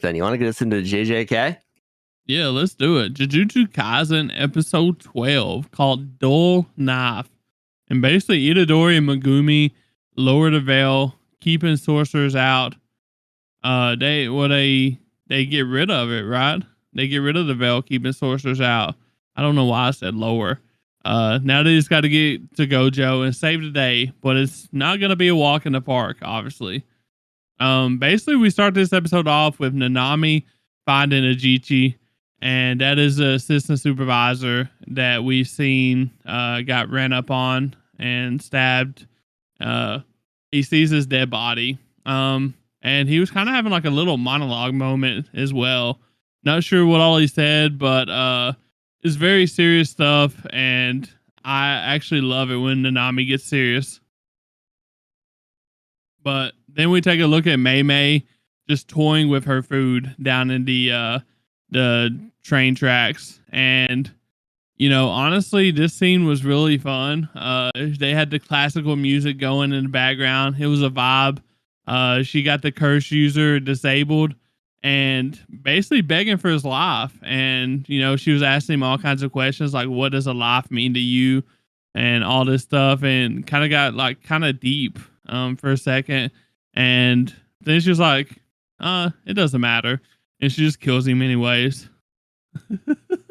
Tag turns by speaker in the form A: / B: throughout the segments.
A: Then you want to get us into JJK?
B: Yeah, let's do it. Jujutsu Kaisen episode 12 called Dull Knife. And basically Itadori and Megumi lower the veil, keeping sorcerers out. They get rid of it, right? They get rid of the veil, keeping sorcerers out. I don't know why I said lower. Now they just got to get to Gojo and save the day, but it's not gonna be a walk in the park, obviously. Basically we start this episode off with Nanami finding Ajichi, and that is the assistant supervisor that we've seen got ran up on and stabbed. He sees his dead body. And he was kind of having like a little monologue moment as well. Not sure what all he said, but it's very serious stuff, and I actually love it when Nanami gets serious. But then we take a look at Mei Mei just toying with her food down in the train tracks. And, honestly, this scene was really fun. They had the classical music going in the background. It was a vibe. She got the curse user disabled and basically begging for his life. And, she was asking him all kinds of questions like, what does a life mean to you? And all this stuff, and kind of got like kind of deep for a second. And then she was like, it doesn't matter. And she just kills him anyways.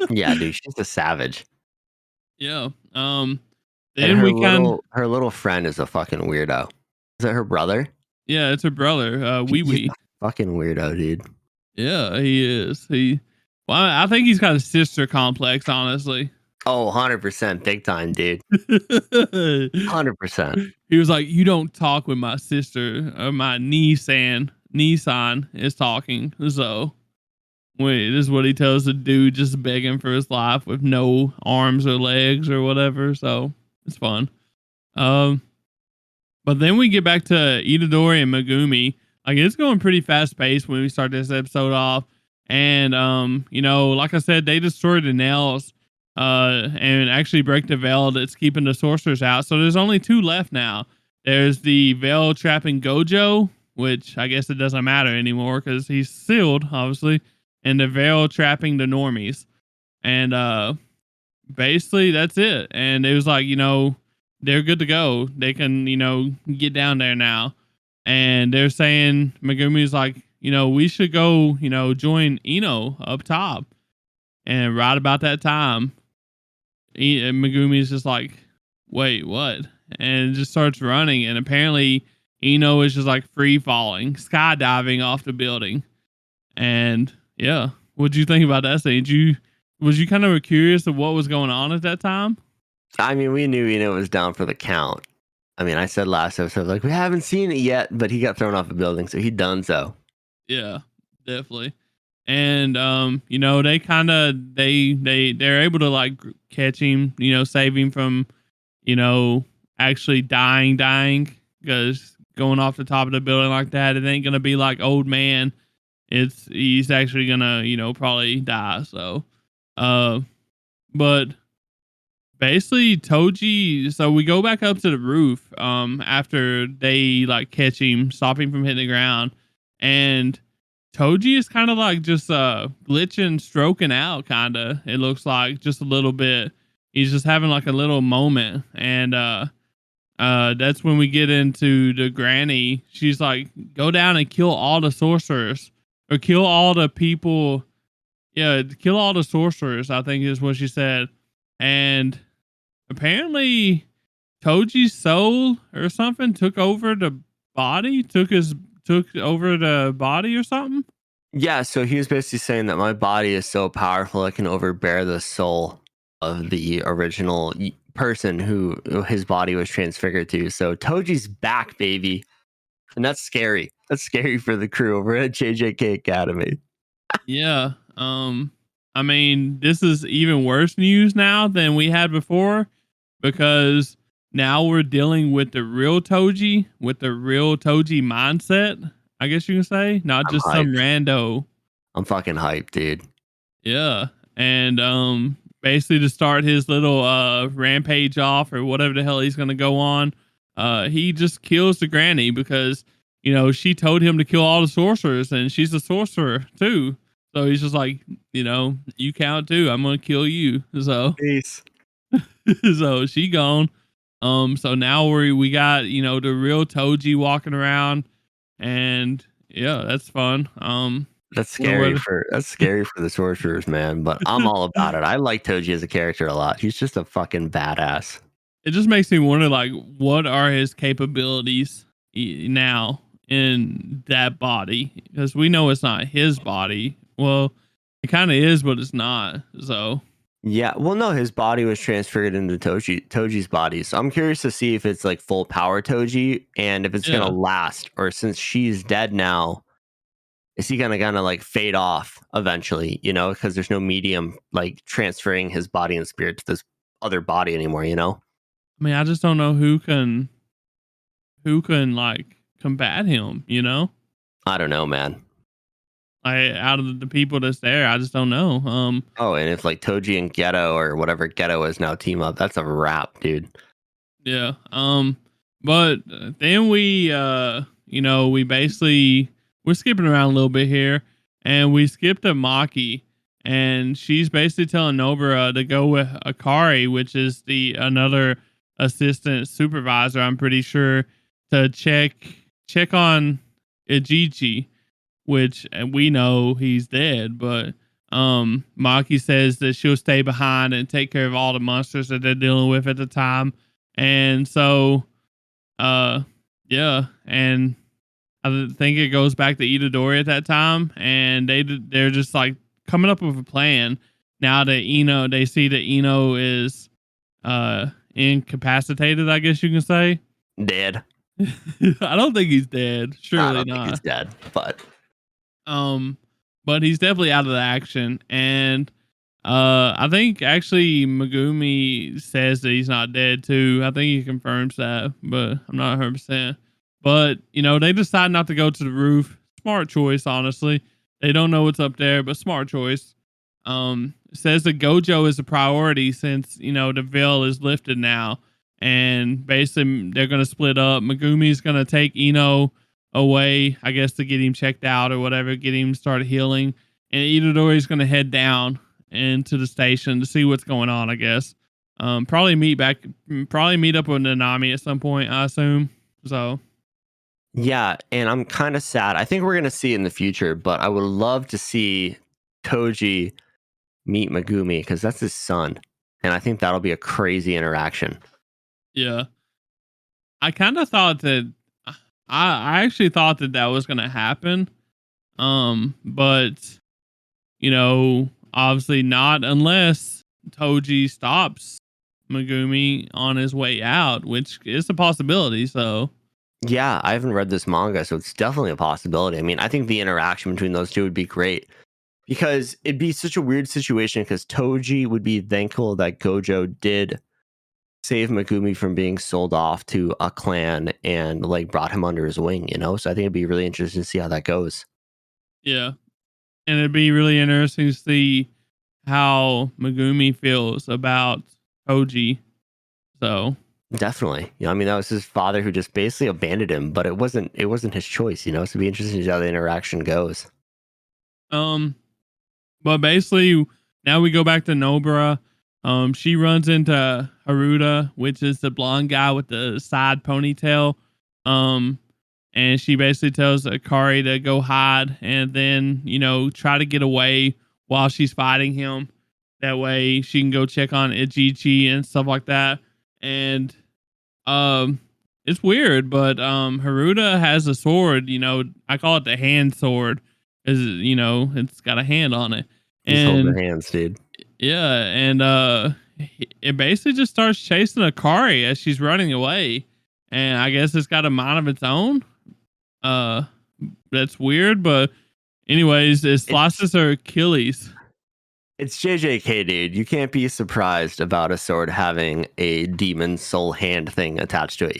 A: Yeah, dude, she's a savage.
B: Yeah.
A: And
B: Then
A: her little friend is a fucking weirdo. Is it her brother?
B: Yeah, it's her brother, Wee Wee.
A: Fucking weirdo, dude.
B: Yeah, he is. I think he's got a sister complex, honestly.
A: Oh, 100%. Big time, dude. 100%.
B: He was like, you don't talk with my sister, or my Nissan is talking. So, wait, this is what he tells the dude just begging for his life with no arms or legs or whatever. So, it's fun. But then we get back to Itadori and Megumi. Like, it's going pretty fast paced when we start this episode off. And, like I said, they destroyed the nails and actually break the veil that's keeping the sorcerers out. So there's only two left now. There's the veil trapping Gojo, which I guess it doesn't matter anymore because he's sealed, obviously, and the veil trapping the normies. And basically that's it. And it was like, they're good to go. They can, get down there now. And they're saying, Megumi's like, we should go, join Ino up top. And right about that time, Megumi's just like, wait, what? And just starts running. And apparently Ino is just like free falling, skydiving off the building. And yeah, what'd you think about that scene? Was you kind of curious of what was going on at that time?
A: I mean, we knew Ino was down for the count. I mean, I said last episode, like, we haven't seen it yet, but he got thrown off a building, so he done so.
B: Yeah, definitely. And they kind of they're able to like catch him, save him from, actually dying, because going off the top of the building like that, it ain't gonna be like old man. He's actually gonna, probably die. So, but basically Toji, so we go back up to the roof after they like catch him, stop him from hitting the ground, and Toji is kind of like just glitching, stroking out, kind of. It looks like just a little bit. He's just having like a little moment, and that's when we get into the granny. She's like, "Go down and kill all the sorcerers, or kill all the people." Yeah, kill all the sorcerers, I think is what she said. And apparently, Toji's soul or something took over the body, took over the body or something.
A: Yeah, so he was basically saying that my body is so powerful it can overbear the soul of the original person who his body was transfigured to. So Toji's back, baby. And that's scary. That's scary for the crew over at JJK Academy.
B: Yeah. I mean, this is even worse news now than we had before, because now we're dealing with the real Toji, with the real Toji mindset, I guess you can say, not
A: I'm
B: just
A: hyped.
B: some rando.
A: I'm fucking hyped, dude.
B: Yeah. And basically to start his little rampage off or whatever the hell he's gonna go on, he just kills the granny because she told him to kill all the sorcerers, and she's a sorcerer too. So he's just like, you count too. I'm gonna kill you. So
A: Peace.
B: so she gone. So now we got the real Toji walking around, and yeah, that's fun.
A: That's
B: You know
A: scary
B: what?
A: for the sorcerers, man. But I'm all about it. I like Toji as a character a lot. He's just a fucking badass.
B: It just makes me wonder, like, what are his capabilities now in that body? Because we know it's not his body. Well, it kind of is, but it's not. So
A: Yeah, well, no, his body was transferred into Toji's body. So I'm curious to see if it's like full power Toji and if it's gonna
B: yeah,
A: last, or since she's dead now, is he gonna like fade off eventually? Because there's no medium like transferring his body and spirit to this other body anymore.
B: I mean, I just don't know who can like combat him.
A: I don't know, man.
B: Like out of the people that's there, I just don't know.
A: Oh, and if like Toji and Geto or whatever Geto is now team up, that's a wrap, dude.
B: Yeah. But then we basically we're skipping around a little bit here, and we skipped a Maki, and she's basically telling Nobara to go with Akari, which is the another assistant supervisor, I'm pretty sure, to check on Ichichi, which we know he's dead, but Maki says that she'll stay behind and take care of all the monsters that they're dealing with at the time. And so uh yeah, and I think it goes back to Itadori at that time, and they're just like coming up with a plan now that they see that Ino is incapacitated, I guess you can say.
A: Dead.
B: I don't think he's dead.
A: I
B: Surely
A: don't think he's
B: not.
A: dead, but
B: Um, but he's definitely out of the action, and I think actually Megumi says that he's not dead too. I think he confirms that, but I'm not 100%. But they decide not to go to the roof. Smart choice, honestly. They don't know what's up there, but smart choice. Says that Gojo is a priority since the veil is lifted now, and basically they're gonna split up. Megumi's gonna take Ino away, I guess, to get him checked out or whatever, get him started healing. And Itadori's going to head down into the station to see what's going on, I guess. Probably meet up with Nanami at some point, I assume. So,
A: yeah, and I'm kind of sad. I think we're gonna see it in the future, but I would love to see Toji meet Megumi because that's his son, and I think that'll be a crazy interaction.
B: yeah. I kind of thought that I actually thought that was going to happen. But obviously not unless Toji stops Megumi on his way out, which is a possibility. So,
A: Yeah, I haven't read this manga, so it's definitely a possibility. I mean, I think the interaction between those two would be great because it'd be such a weird situation because Toji would be thankful that Gojo did save Megumi from being sold off to a clan and like brought him under his wing. So I think it'd be really interesting to see how that goes.
B: yeah. And it'd be really interesting to see how Megumi feels about Toji. So,
A: Definitely. I mean, that was his father who just basically abandoned him, but it wasn't his choice. So it'd be interesting to see how the interaction goes.
B: um, but basically now we go back to Nobara. She runs into Haruta, which is the blonde guy with the side ponytail. Um, and she basically tells Akari to go hide and then, try to get away while she's fighting him. That way she can go check on Ichichi and stuff like that. And um it's weird, but Haruta has a sword, I call it the hand sword because it's got a hand on it.
A: He's holding
B: And
A: hands, dude.
B: yeah, and it basically just starts chasing Akari as she's running away. And I guess it's got a mind of its own. Uh, that's weird, but anyways, it
A: It's
B: slices her Achilles.
A: it's JJK, dude. You can't be surprised about a sword having a demon soul hand thing attached to it.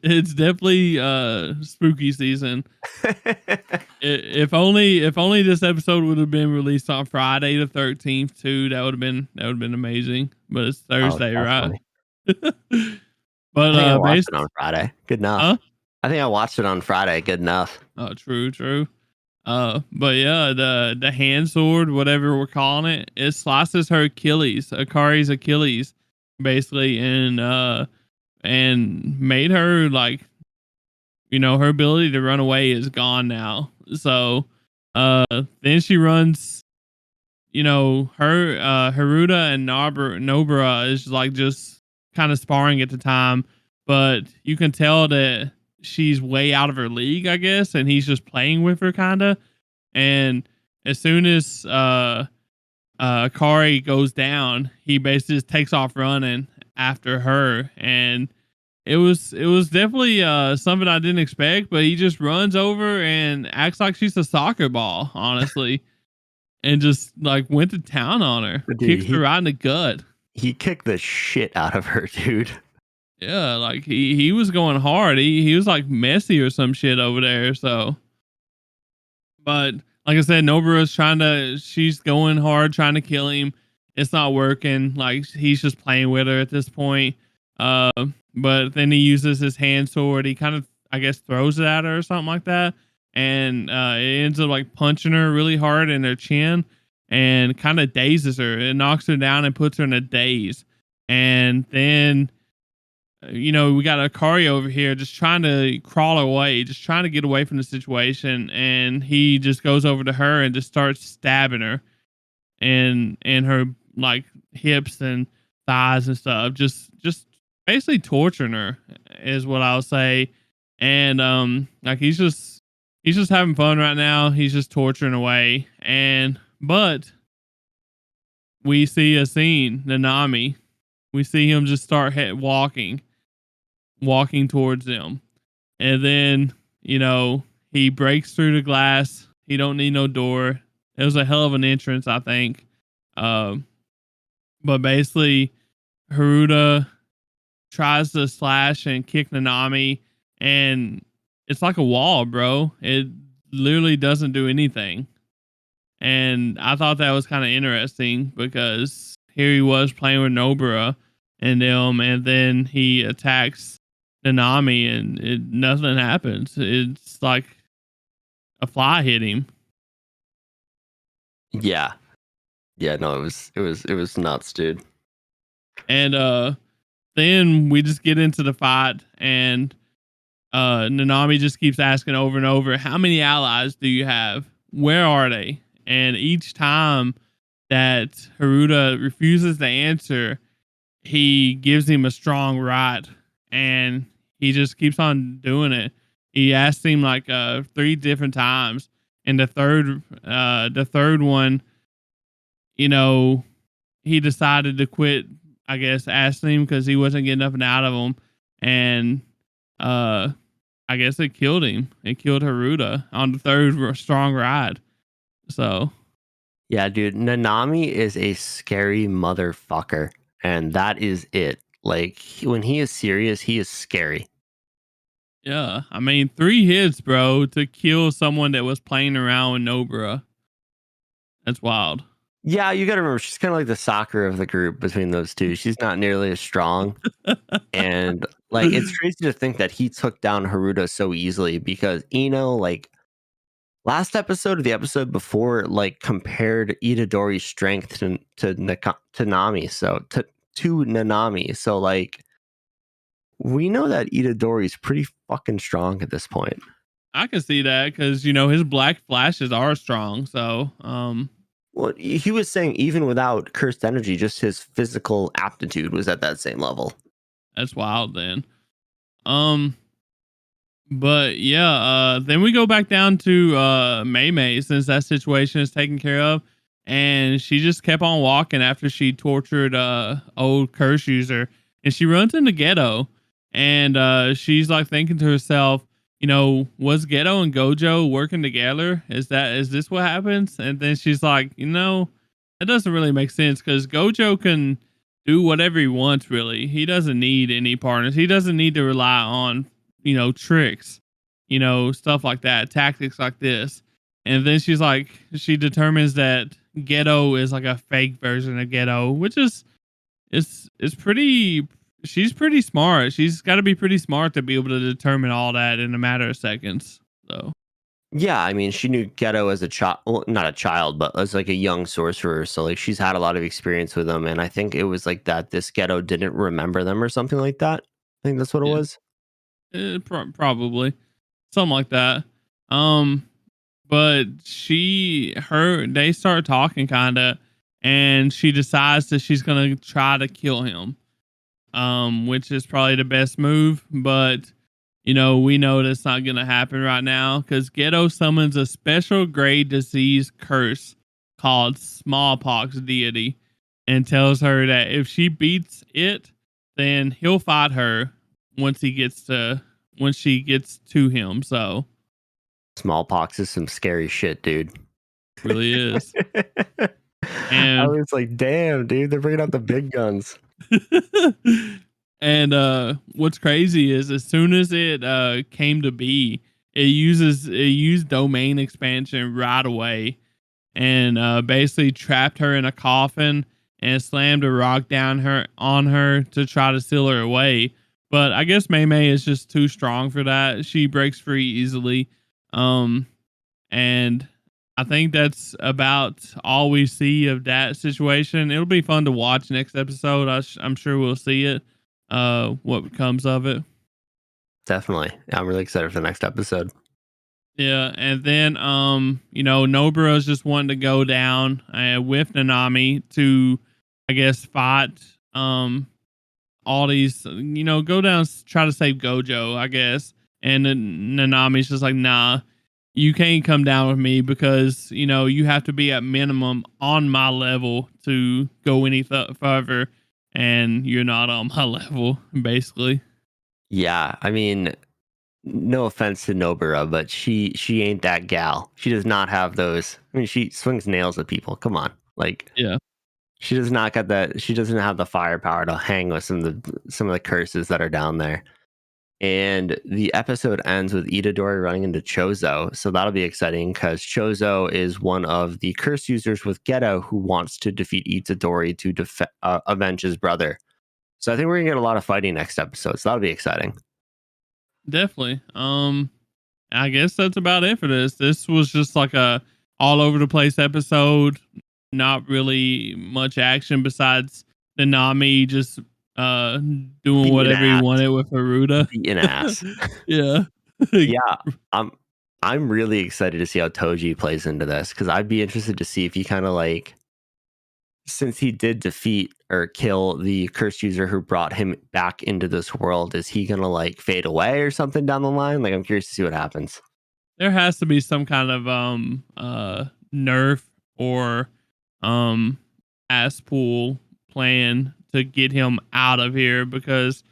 B: It's definitely spooky season. If only this episode would have been released on Friday the 13th too, that would have been amazing. But it's
A: Oh,
B: Thursday, right?
A: definitely.
B: But
A: I think I watched
B: based
A: it on Friday. Good
B: huh?
A: enough. I think I watched it on Friday. Good enough.
B: Oh, true. But yeah, the hand sword, whatever we're calling it, it slices her Achilles, Akari's Achilles, basically, and made her like, her ability to run away is gone now. So then she runs, her Haruta and Nobara is like just kind of sparring at the time, but you can tell that she's way out of her league, I guess, and he's just playing with her kind of. And as soon as Akari goes down, he basically just takes off running after her, and it was definitely something I didn't expect. But he just runs over and acts like she's a soccer ball, honestly, and just like went to town on her,
A: Dude,
B: kicks her right in the gut.
A: he kicked the shit out of her, dude.
B: Yeah, like he was going hard. He was like messy or some shit over there. So, but like I said, Nobara's she's going hard trying to kill him. It's not working. Like he's just playing with her at this point. Uh, but then he uses his hand sword. He kind of, I guess, throws it at her or something like that, and it ends up like punching her really hard in her chin, and kind of dazes her. It knocks her down and puts her in a daze. And then we got Akari over here just trying to crawl away, just trying to get away from the situation, and he just goes over to her and just starts stabbing her and her like hips and thighs and stuff, just basically torturing her is what I'll say. And like he's just having fun right now. He's just torturing away, but we see a scene, Nanami. We see him just start walking towards them. And then, he breaks through the glass. He don't need no door. It was a hell of an entrance, I think. Um, but basically, Haruta tries to slash and kick Nanami, and it's like a wall, bro. It literally doesn't do anything. And I thought that was kind of interesting because here he was playing with Nobara and them, and then he attacks Nanami, and nothing happens. It's like a fly hit him.
A: Yeah. Yeah, no, it was nuts, dude.
B: And then we just get into the fight, and Nanami just keeps asking over and over, how many allies do you have? Where are they? And each time that Haruta refuses to answer, he gives him a strong right, and he just keeps on doing it. He asked him like 3 different times, and the third one, you know, he decided to quit. I guess asking him because he wasn't getting nothing out of him, and I guess it killed him. It killed Haruta on the third strong ride. So
A: Yeah, dude, Nanami is a scary motherfucker, and that is it. Like when he is serious, he is scary.
B: yeah, I mean 3 hits, bro, to kill someone that was playing around with Nobara. That's wild.
A: Yeah, you got to remember she's kind of like the soccer of the group between those two. She's not nearly as strong, and like it's crazy to think that he took down Haruta so easily because like last episode or the episode before, like compared Itadori's strength to Nami, so to Nanami. So like we know that Itadori's pretty fucking strong at this point.
B: I can see that because his black flashes are strong. So
A: Well, he was saying even without cursed energy, just his physical aptitude was at that same level.
B: that's wild then. Um, but yeah, then we go back down to Mei Mei since that situation is taken care of, and she just kept on walking after she tortured old curse user, and she runs into Ghetto, and she's like thinking to herself, was Ghetto and Gojo working together? Is this what happens? And then she's like, that doesn't really make sense because Gojo can do whatever he wants. Really, he doesn't need any partners. He doesn't need to rely on tricks, stuff like that, tactics like this. And then she determines that Ghetto is like a fake version of Ghetto, which is pretty. she's pretty smart. She's got to be pretty smart to be able to determine all that in a matter of seconds. So
A: Yeah, I mean, she knew Ghetto as a child, well, not a child, but as like a young sorcerer. So like she's had a lot of experience with them, and I think it was like that. This Ghetto didn't remember them or something like that. I think that's what it
B: yeah,
A: was.
B: probably something like that. Um, but they start talking kind of, and she decides that she's gonna try to kill him. Which is probably the best move, but we know that's not gonna happen right now because Ghetto summons a special grade disease curse called smallpox deity and tells her that if she beats it, then he'll fight her once he gets to once she gets to him. So
A: Smallpox is some scary shit, dude.
B: really is.
A: I
B: And
A: was like, damn, dude, they're bringing out the big guns.
B: and what's crazy is as soon as it came to be, it used domain expansion right away and basically trapped her in a coffin and slammed a rock down her on her to try to seal her away. But I guess Mei Mei is just too strong for that. She breaks free easily. Um and I think that's about all we see of that situation. It'll be fun to watch next episode. I'm sure we'll see it. What comes of it?
A: Definitely. I'm really excited for the next episode.
B: Yeah, and then Nobara's just wanting to go down with Nanami to, I guess, fight all these. Go down, try to save Gojo, I guess. And then Nanami's just like, nah, you can't come down with me because you have to be at minimum on my level to go any further, and you're not on my level, basically.
A: Yeah, I mean, no offense to Nobara, but she ain't that gal. She does not have those. I mean, she swings nails at people. Come on, like
B: Yeah.
A: she does not got that. She doesn't have the firepower to hang with some of the curses that are down there. And the episode ends with Itadori running into Chozo, so that'll be exciting because Chozo is one of the curse users with Geto who wants to defeat Itadori to avenge his brother. So I think we're gonna get a lot of fighting next episode. So that'll be exciting.
B: Definitely. I guess that's about it for this. This was just like a all over the place episode. Not really much action besides the Nami just uh doing
A: Beating
B: whatever he
A: ass,
B: wanted with Haruta.
A: beating ass.
B: Yeah.
A: Yeah, I'm I'm really excited to see how Toji plays into this because I'd be interested to see if he kind of like, since he did defeat or kill the curse user who brought him back into this world, is he gonna like fade away or something down the line? Like I'm curious to see what happens.
B: There has to be some kind of nerf or um ass pool plan to get him out of here because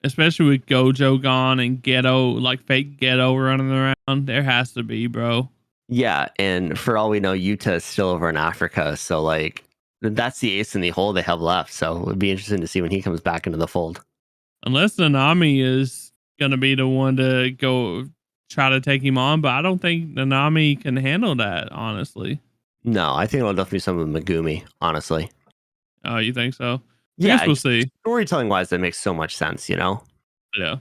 B: especially with Gojo gone and Ghetto, like fake Ghetto running around, there has to be, bro.
A: Yeah, and for all we know, Yuta is still over in Africa, so like that's the ace in the hole they have left. So it would be interesting to see when he comes back into the fold.
B: Unless Nanami is gonna be the one to go try to take him on, but I don't think Nanami can handle that, honestly.
A: No, I think it'll definitely be some of Megumi, honestly.
B: Oh, you think so? I
A: Yeah,
B: guess we'll
A: just
B: see.
A: storytelling wise, that makes so much sense, you know?
B: Yeah.